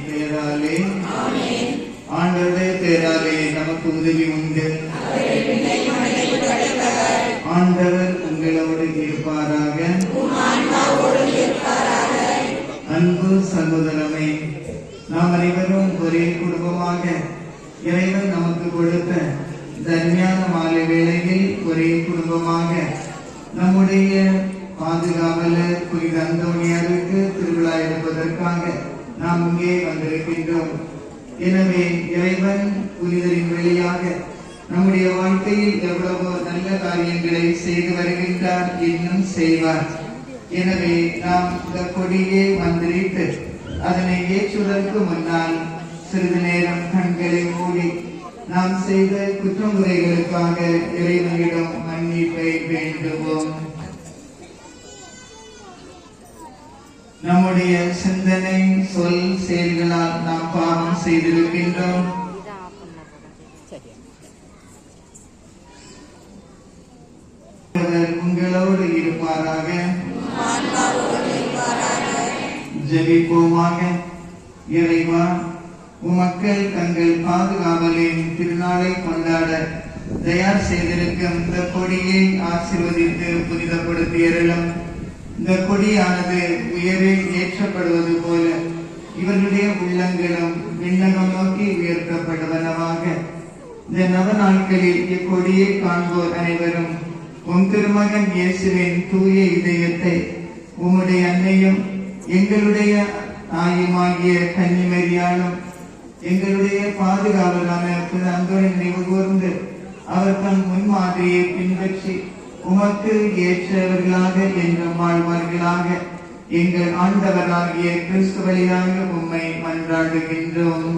பெயராலே ஆண்டவருடைய பெயராலே நமக்கு உதவி உண்டு. ஆண்டவர் உங்களோடு இருப்பாராக. அன்பு சகோதரமே, நாம் அனைவரும் ஒரே குடும்பமாக இறைவன் நமக்கு கொடுத்த தர்மியான மாலை வேளையில் ஒரே குடும்பமாக நம்முடைய பாதுகாவலர் புனித அந்தோணியாருக்கு திருவிழா எடுப்பதற்காக நாம் இங்கே வந்திருக்கின்றோம். எனவே இறைவன் புனிதரின் வழியாக நம்முடைய வாழ்க்கையில் எவ்வளவோ நல்ல காரியங்களை செய்து வருகின்றார், இன்னும் செய்வார். எனவே நாம் இந்த கொடியை மந்திரித்து அதனை ஏற்றுவதற்கு முன்னால் சிறிது நேரம் கண்களை மூடி நாம் செய்த குற்றமுறைகளுக்காக இறைவனிடம் மன்னிப்பை வேண்டுவோம். நம்முடைய சிந்தனை, சொல், செயல்களால் நாம் பாவம் செய்திருக்கின்றோம். உங்களோடு இருப்பாராக. ஜெபிப்போமாக. இறைவா, உமக்கள் தங்கள் பாதுகாவலின் திருநாளை கொண்டாட தயார் செய்திருக்கும் இந்த கொடியை ஆசீர்வதித்து புனிதப்படுத்தியருளும். இந்த கொடியானது உயரில் ஏற்றப்படுவது போல இவர்களுடைய உள்ளங்களும் விண்ணகம் நோக்கி உயர்த்தப்படுவனவாக. இந்த நவ நாட்களில் இக்கொடியை காண்போர் அனைவரும் உம் திருமகன் இயேசுவின் தூய இதயத்தை, உம்முடைய அன்னையும் எங்களுடைய தாயுமாகிய கன்னிமரியாளும் எங்களுடைய பாதுகாவலான திரு அந்தோணி நினைவு கூர்ந்து அவர் தம் முன்மாதிரியை பின்பற்றி உமக்கு ஏற்றவர்களாக என்றும் வாழ்வார்களாக. எங்கள் ஆண்டவராகிய கிறிஸ்து வழியாக உம்மை மன்றாடுகின்றோம்.